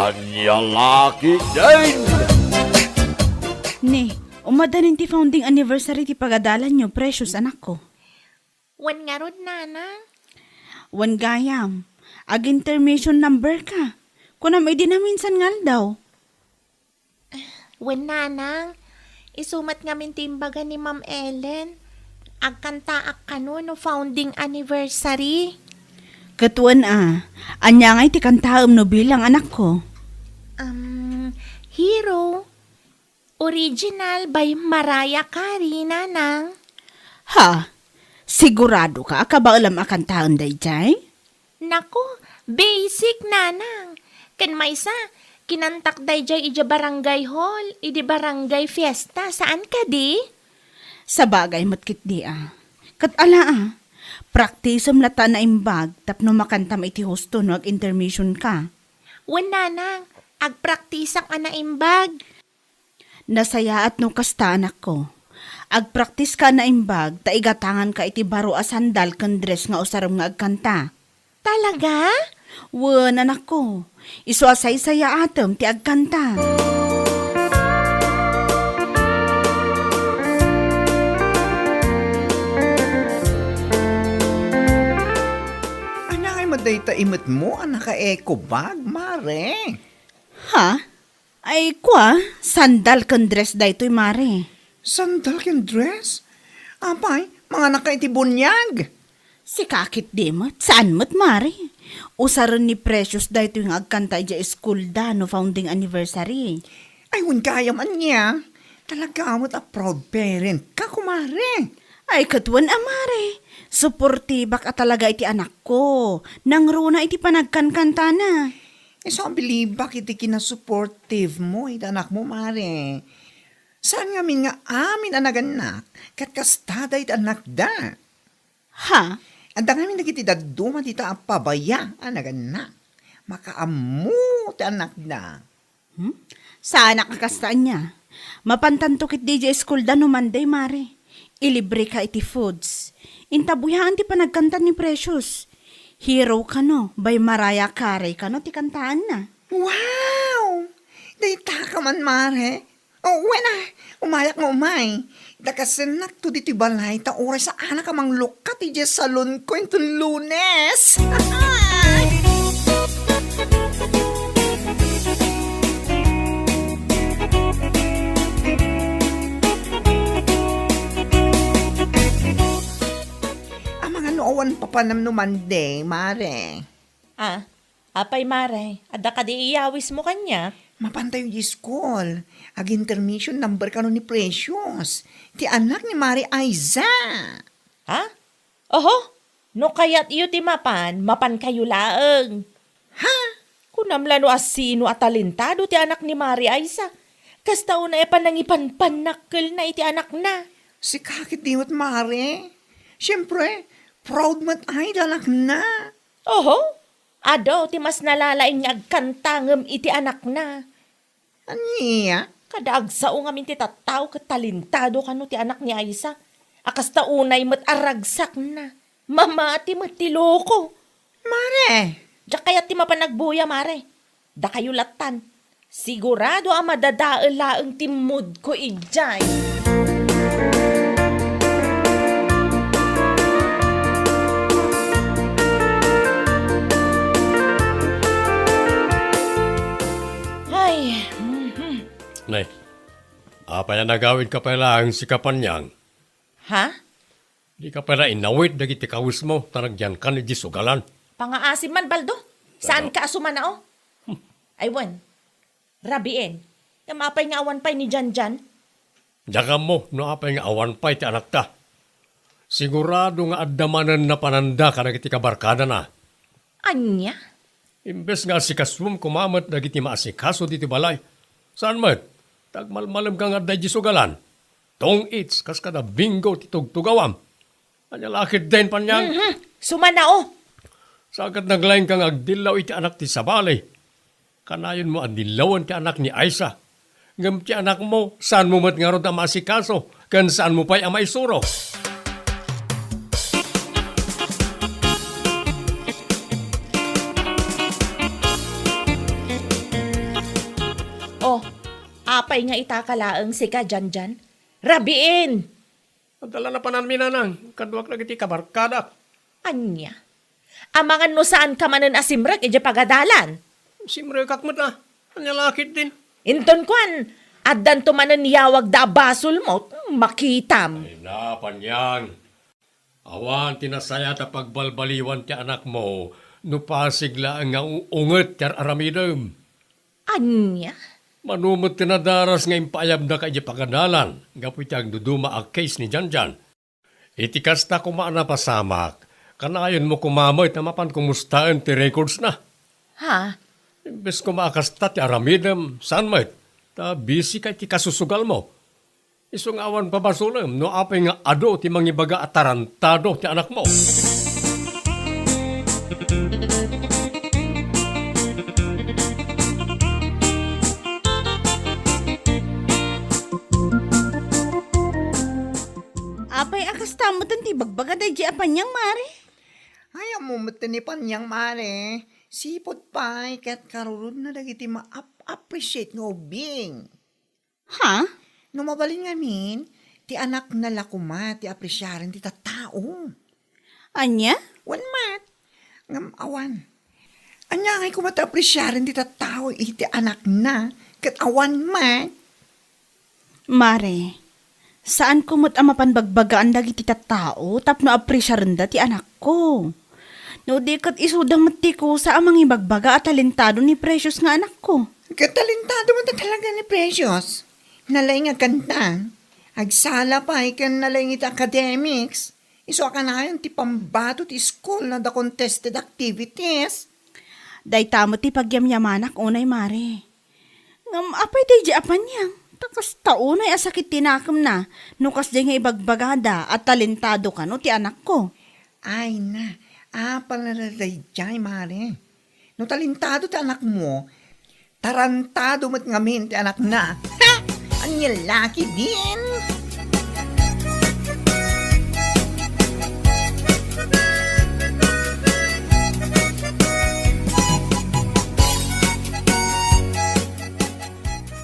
Ania La Ketdin. Ni, umadanin ti founding anniversary ti pagadalan nyo, precious anak ko. Wan nga rod, nanang. Wan gayam, ag intermission number ka. Kunam ay di na minsan ngal daw. Wan, nanang. Isumat nga min timbaga ni Ma'am Ellen. Agkantaak ka no founding anniversary. Katuan anya ngay ti kantaam no bilang anak ko. Hero. Original by Mariah Carey, nanang. Ha? Sigurado ka? Ka ba alam akan taon day jay? Nako, basic, nanang. Kan maysa, kinantak day jay ija barangay hall, idi barangay fiesta. Saan ka di? Sa bagay matkit di Kat ala praktisam lata na imbag tapno makantam iti husto no ag intermission ka. Wan, nanang. Agpraktisak ka na imbag. Nasaya at no kasta anak ko. Agpraktis ka na imbag, taigatangan ka iti baro a sandal ken dress nga usaram nga agkanta. Talaga? Wen anak ko, iso asay saya atem ti agkanta. Anak ay maday ta imot mo, anak ka eco bag, mare. Ha? Ay kwa, sandal ken dress daytoy mare. Sandal ken dress? Apay, mga anak ka iti bunyag. Si kakit di mo't, saan mo't mare? Usaron ni Precious daytoy nga agkanta ija school da no founding anniversary. Ay, wun kaya man niya. Talaga mo't a proud parent ka, kumare. Ay katuan mare. Suportibak at talaga iti anak ko. Nang runa iti panagkankanta na. So, ang bilibak iti kinasupportive mo, iti anak mo, mare. Saan nga min nga amin anaganak, kat kastada iti anak da. Ha? At da ngamin nagiti daduma dita ang pabaya, anaganak. Makaamu ti anak da. Sa anak kakastaan niya. Mapantantukit DJ school da no Monday, mare. Ilibre ka iti foods. Intabuyaan ti panagkanta ni Precious. Hero ka no, by Mariah Carey ka no, ti kantaan na. Wow! Dayta ka man, mare. Oh, wena, umayak mo umay. Dakasenak to dito balay, ta oras sa anak ka mang lukat iti salon ko ito Lunes. Awan papanam no Monday, mare. Apay mare, ada ka di iyawis mo kanya. Mapantay yung school. Ag intermission number ka no ni Precious. Ti anak ni Mari Aiza. Ha? Oho, no kayat iyo ti mapan kayo laeng. Ha? Kunamla no asino at talentado ti anak ni Mari Aiza. Kasta una e panangipan-panakkel na iti anak na. Si kakit dimot, Mari. Siyempre, proud mat ay anak na. Oho, ado ti mas nalalaing nga agkantangem iti anak na. Aniya? Kadaag sao nga min ti tattaw ket talentado kano ti anak ni Aiza. Akas taunay met aragsak na. Mamati met ti loko. Mare. Diyak kaya ti mapanagbuya, mare. Da kayo latan. Sigurado ang madadael laeng ti mood ko ijay. Nay, apa na nagawin ka pala ang sikapan niyang? Ha? Di ka pala inawit dagiti kawis mo, taragyan ka ni Jisugalan. Pangaasim man, Baldo. Saan ka asumanao? Aywan. Rabiin. Kamapay nga awan pay ni Janjan. Diyaga mo, no apay nga awan pa'y ti anak ta. Sigurado nga addamanan na pananda ka dagiti kabarkada na. Anya? Imbes nga sikaswom kumamat dagiti maasikaso diti balay. Saan mat? Tagmalmalam ka nga da Jisugalan. Tong its, kas kada bingo ti tugtugawam. Anya La Ketdin pa niyang. Sumanao. Sagad naglaing kang agdilaw iti anak ti Sabali. Kanayon mo adilawan ti anak ni Aiza. Ngam ti anak mo, saan mo mat nga ro da maasikaso, kan saan mo pa'y amay suro. apay nga itakalaang si ka dyan. Rabiin! Adala na pa namin nanang, kaduak na kiti kabarkada. Anya? Amangan no saan ka manan asimrek ija pagadalan? Simre kakmat na, Ania La Ketdin. Inton kwan, addan to manan yawag da basol mo, makitam. Ay na, panyang. Awan tinasaya ta pagbalbaliwan ti anak mo, nupasigla nga unget ti aramidem. Anya? Manumot tinadaras nga impayab na kaya pagadalan, gapu tiyang duduma a case ni Janjan. Itikas na kumaana pasamak, kanayon mo kumamay tamapan kumustaan ti records na. Ha? Imbes kumakasta ti aramidem, saan mo ta busy kay ti kasusugal mo. Isong awan pa basulem, no apay nga ado ti mangibaga at tarantado ti anak mo. Apay akas tamo ti bagbaga day di apanyang mare. Ay, mo matinipan niyang mare. Sipot pa, kat karurod na dagiti ma-appreciate ng ubing. Ha? No mabalin ngamin, ti anak na lakuma, ti appresyaran ti tatao. Anya? Wan mat, ngam awan. Anya ngay kumata-appresyaran ti tatao, iti anak na, kat awan mat. Mare, saan kumot ang mapanbagbagaan dagiti tattao tapno apresyaranda ti anak ko? No di kat isudang mati ko sa amang ibagbaga at talentado ni Precious nga anak ko. Katalentado mo ta talaga ni Precious. Nalay nga kanta. Agsala pa, ikan nalay nga iti academics. Iso ka na yun ti pambato ti school na the contested activities. Day tamo ti pagyamyamanak unay mare. Ngam apay day di apanyang. Takas taunay asakit tinakam na. Nukas day nga ibagbagada at talentado ka no ti anak ko. Ay na, palalalay dyan, mare. No talentado ti anak mo, tarantado mo't ngamin ti anak na. Ha! Ania La Ketdin!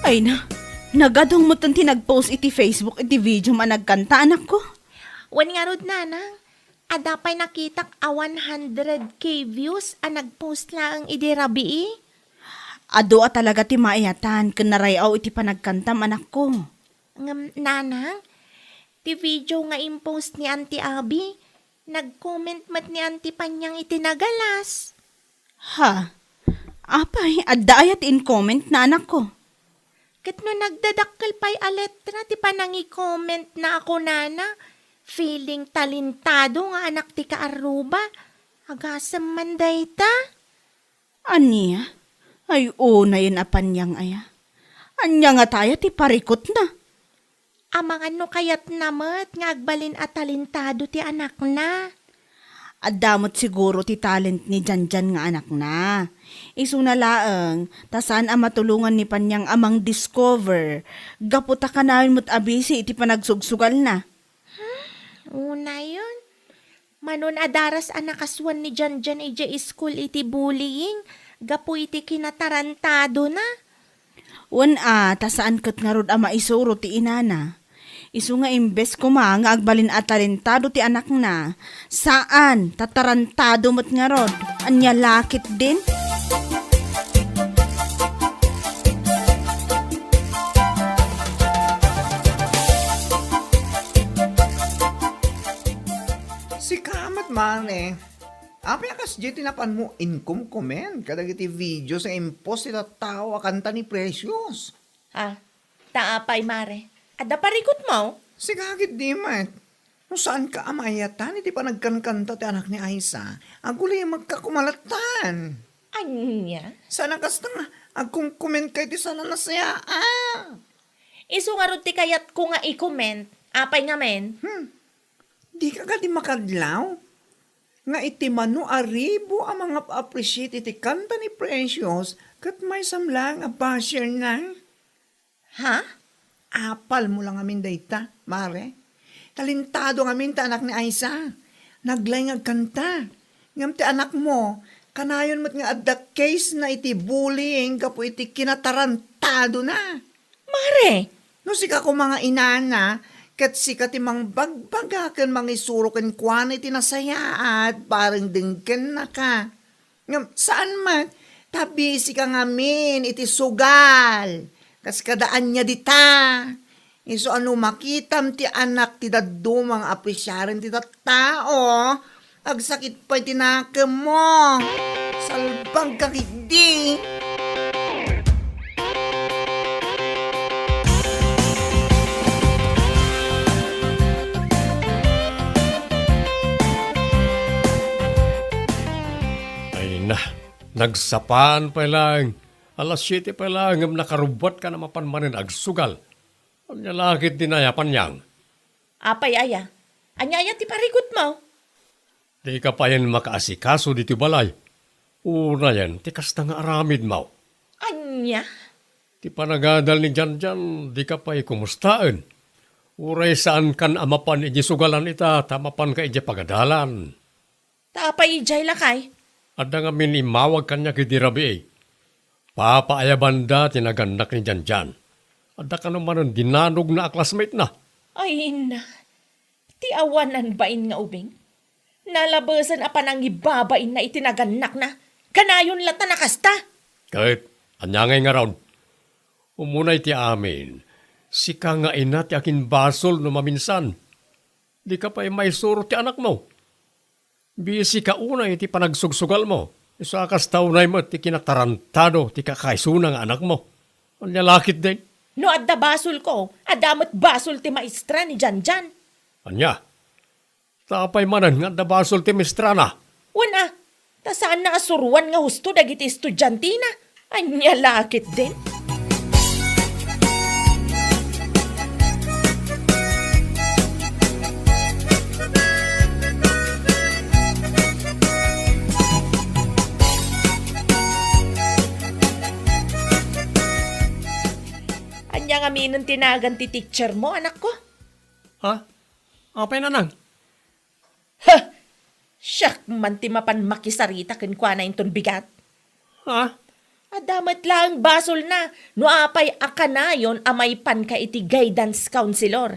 Ay na, nagadong mo tanti nag-post iti Facebook iti video managkanta anak ko. Wan nga rod nanang, adapay nakitak a 100K views ang nagpost lang idi rabii. Ado a talaga ti maayatan ken narayaw iti panagkantam anak ko. Nanang, ti video nga impost ni Auntie Abby, nag-comment mat ni Auntie Panyang iti nagalas. Ha? Apay, adda ayat in comment na anak ko. Kat no nagdadakkel pa'y a letra, ti panangi comment na ako nana, feeling talentado nga anak ti kaaruba, agasam man dayta. Aniya? Ay na yun apanyang aya. Anya nga tayo ti parikot na. Amang ano kayat namat nga agbalin at talentado ti anak na. Adamot siguro ti talent ni Janjan nga anak na. Isunalaang, tasan ang matulungan ni Panyang amang discover. Gaputa ka namin mo't abisi iti panagsugsugal na. Una yun. Manon adaras ang nakaswan ni Janjan ija school iti bullying. Gapu iti kinatarantado na. Tasaan kat nga rod ama isuro ti inana. Isu nga imbes ko nga agbalin at talentado ti anak na. Saan? Tatarantado mo't nga rod. Ania La Ketdin? Si kamat mare. Apay akas di tinapan mo income comment kadag iti video sa impost iti tao a kanta ni Precious. Ha? Taapay mare. Ada parikot mo? Sigagit di mat. No saan ka amayatan iti pa nagkankanta ti anak ni Aisa. Aguli magkakumalatan. Anya? Sana kas nga agkong-comment kay ti sana nasaya. Isu nga rod ti kayat ko nga i-comment. Apay nga men. Di ka di makadlaw. Nga iti mano aribo ang mga pa-appreciate iti kanta ni Precious kat may samlang a basher na. Ha? Apal mo lang amin dayta, mare. Talentado ng amin ta anak ni Aisa. Naglay nga kanta. Ngam ti anak mo, kanayon mo't nga at the case na iti bullying kapo iti kinatarantado na. Mare, No sika ko mga inana, kat sika ti mang bagbagakan mga isurukan kwan iti nasayaat, parang dingken na ka. Ngam, saan man? Tabi sika ngamin, iti sugal. Kas kadaan niya dita. Iso ano makitam ti anak ti dadumang apresyarin ti tao. Agsakit pa iti nakam mo. Salbang kakidi. Ay na, nagsapaan pa lang. Alas 7 pa lang, ngam nakarubot ka na mapanmanin agsugal. Anya lakit dinayapan niyang. apay aya. Anyaya ti parigot mo. Di ka pa yan makaasikaso dito balay. Una yan, ti kasta nga aramid mo. Anya? Ti panagadal ni Janjan, di ka pa kumustaan. Uray saan kan amapan iji sugalan ita, tamapan ka iji pagadalan. Tapay ijay lakay. Ada nga minimawag kanya kidirabi eh. Papaayabanda tinaganak ni Janjan. Ada ka naman ang dinanog na classmate na. Ay na. Ti awanan bain nga ubing. Nalabasan apa nang ibabain na itinaganak na. Kanayon lata nakasta. Kahit, anyangay nga raon. Umunay ti amin. Sika nga ina ti akin basol no maminsan. Di ka pa may suro ti anak mo. Bisi ka una iti panagsugsugal mo. Isa kas taunay mo ti kinatarantado ti kakaisuna nga anak mo. Anya lakit din. No adda basol ko, adamot basol ti maestra ni Janjan. Anya. Tapay manan nga dabasol ti mistrana. Wana, ta saan na asuruan nga husto dagiti estudyante na? Anya lakit din. Anya nga minun tinagan ti teacher mo, anak ko? Ha? Apay na nang? Ha! Siyak man ti mapan makisarita ken kwa na inton bigat. Ha? Adamat lang basol na, no apay akanayon amay pan ka iti guidance counselor.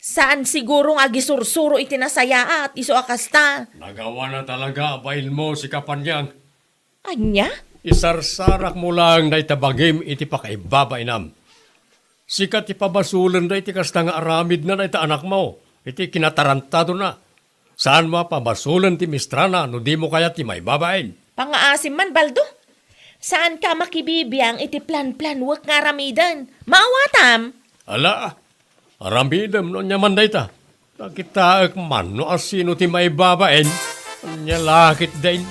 Saan sigurong agisursuro iti nasaya at iso akasta? Nagawa na talaga abayin mo si Kapanyang. Anya? Isarsarak mo lang na itabagim iti pakaibabainam. Sikat ipabasulan na iti kasta nga aramid na iti anak mo. Iti kinatarantado na. Saan mo pabasulan ti mistrana no di mo kaya ti may babain? Pangaasim man, Baldo? Saan ka makibibiyang iti plan-plan wag nga ramidan? Maawatam? Ala, aramidam no nyaman na ita. Nakitaak man no asino ti may babain. Anya lakit din.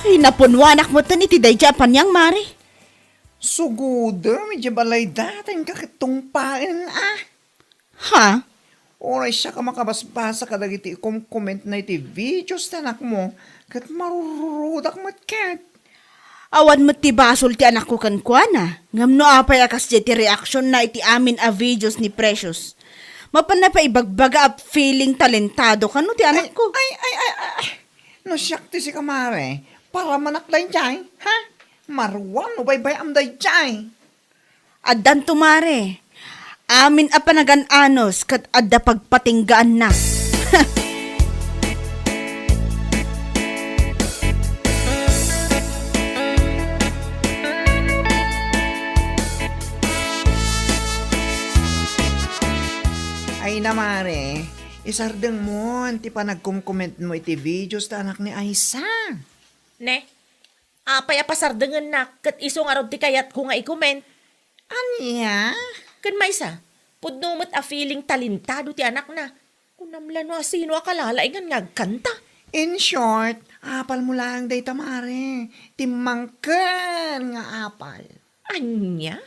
Ay, napunwanak mo tan iti dayja Panyang, Mare. Suguda, medyo balay dating kakitumpain Ha? Oray siya ka makabasbasa ka dagiti comment na iti videos tanak mo. Kat marurudak matkat. Awan mo ti basol ti anak ko kan kuana. Ngam no apay akas di ti reaction na iti amin a videos ni Precious. Mapan na pa ibagbaga up feeling talentado ka no ti anak ko. Ay. No siyak ti si kamare. Para manaklay jay, ha? Marwan no baybay amday jay. Addan tumare. Amin a panagan-anos kat adda pagpatinggaan na. Ay namare, isardeng mo, anti pa nagkum-comment mo iti videos ta anak ni Aisa. Ne? Apay apasardengan na kat isong araw ti kayat ko nga i-comment. Anya? Kan maysa, pudnumot a feeling talentado ti anak na. Kunamla no asino akalala ingan ngagkanta. In short, apal mo lang day tamare. Timangken nga apal. Anya?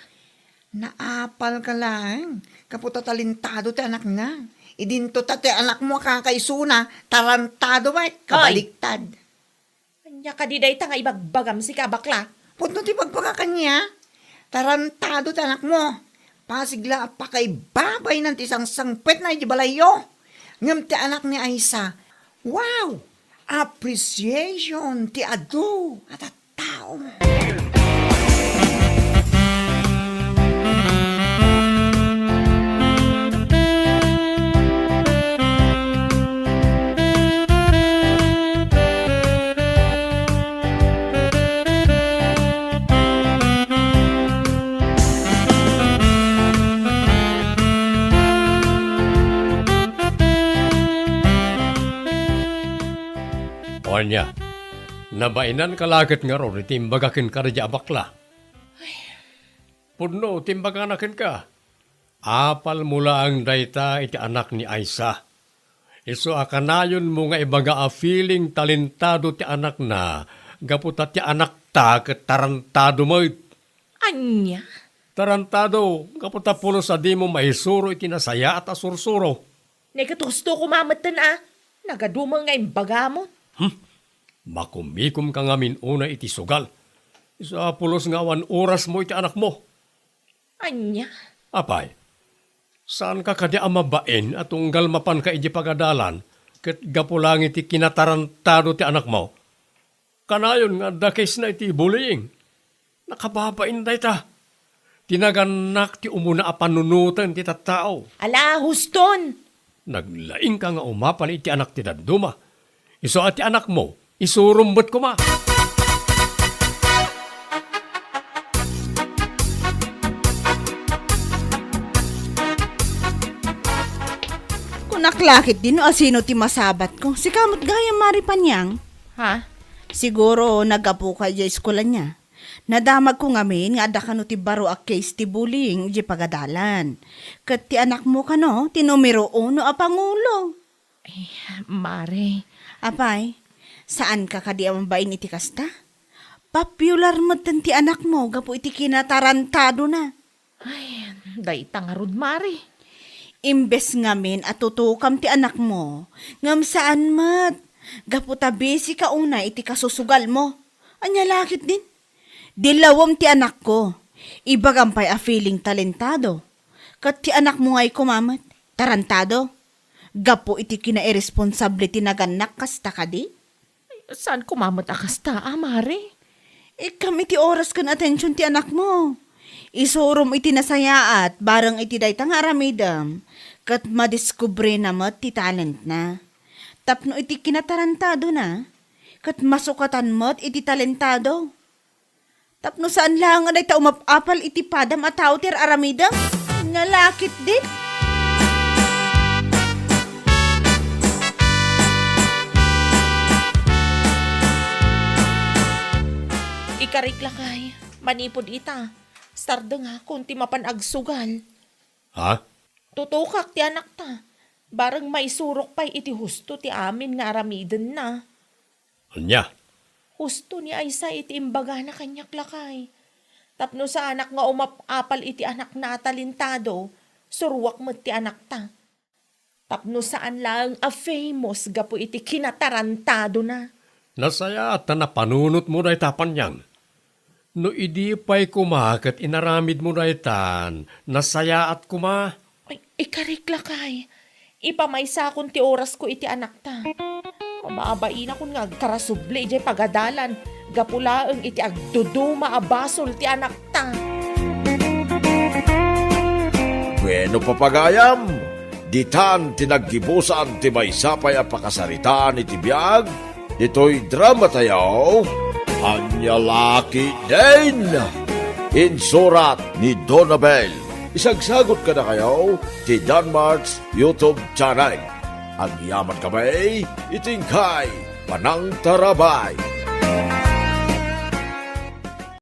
Naapal ka lang. Kaputa talentado ti anak na. Idinto ta ti anak mo kakaisuna. Tarantado ba? Kabaliktad. Anya ka di day ta nga ibagbagam si kabakla. Punto ti pagpaka kanya. Tarantado ti anak mo. Pasigla pa kay babay ng tisang sangpet na iti balayo. Ngam ti anak ni Aisa. Wow! Appreciation ti ado at at tao. Anya, nabainan kalagit nga ron, itimbagakin ka rin bakla. Puno, timbaganakin ka. Apal mula ang dayta iti anak ni Aisa. Iso akanayon mo nga ibaga a feeling talentado ti anak na, gaputa ti anak ta ket tarantado mo. Anya? Tarantado, kaputa pulo sa di mo maisuro iti nasaya at asursuro. Negatusto ko mamatan Nagadumang nga imbaga mo. Makumikom ka nga una iti sugal. Isa pulos nga 1 oras mo iti anak mo. Anya? Apay, saan ka kadi amabain at unggal mapan ka iti pagadalan ket gapulang iti kinatarantado ti anak mo? Kanayon nga dakes na iti bullying. Nakababain day ta. Tinaganak ti umuna a panunutan ti tattao. Ala, huston! Naglaing ka nga umapal iti anak ti daduma. Iso at ti anak mo, isurumbot ko ma. Kung naklakit din o asino ti masabat ko, si kamot gaya maripanyang. Ha? Siguro nagapu ka di eskwela niya. Nadamag ko ngamin nga ada kano ti baro a case ti bullying di pagadalan. Kat ti anak mo kano, ti numero 1 a pangulo. Mare. Apay, saan ka kadi ambain iti kasta? Popular mo ti anak mo, gapu iti kinatarantado na. Ay, day tangarod, Mare. Imbes ngamin at tutukam ti anak mo, ngam saan mat? Gapu tabisi ka una iti kasusugal mo. Anya lakit din. Dilawom ti anak ko. Ibagampay a feeling talentado. Kat ti anak mo ngay kumamat. Tarantado. Gapo iti kina-irresponsable tinaganak kasta ka di? Saan kumamot akasta, Mare? Kami ti oras kan atensyon ti anak mo. Isurom iti nasayaat, barang iti daytang aramidam. Kat madiskubre na mat ti talent na. Tapno iti kinatarantado na. Kat masukatan mat iti talentado. Tapno saan lang nga dayta umapapal iti padam at tao tir aramidam? Nalakit din. Ikariklakay, manipod ita. Starda nga, kunti mapanagsugal. Ha? Tutukak ti anak ta. Barang may surok pa'y iti husto ti amin nga aramiden na. Anya? Husto ni Aisa iti imbaga na kanyak lakay. Tapno sa anak nga umapapal iti anak na talentado, surwak mo ti anak ta. Tapno saan lang a famous gapo iti kinatarantado na. Nasaya at napanunot mo na itapanyang. No idi pa'y kumakat inaramid mo na itan, nasaya at kuma. Ay, ikariklakay. Ipamaysa akong ti oras ko iti anak ta. Maabain akong nga karasuble iti pagadalan. Gapulaang iti agduduma abasol ti anak ta. Bueno papagayam, ditan tinaggibusan ti maysapay a pakasaritaan iti biyag, ito'y drama tayo, Ania La Ketdin, insurat ni Donabel. Isagsagot ka na kayo ti DHANMARTZ YouTube channel. Ang yaman kamay, itingkay, panang tarabay.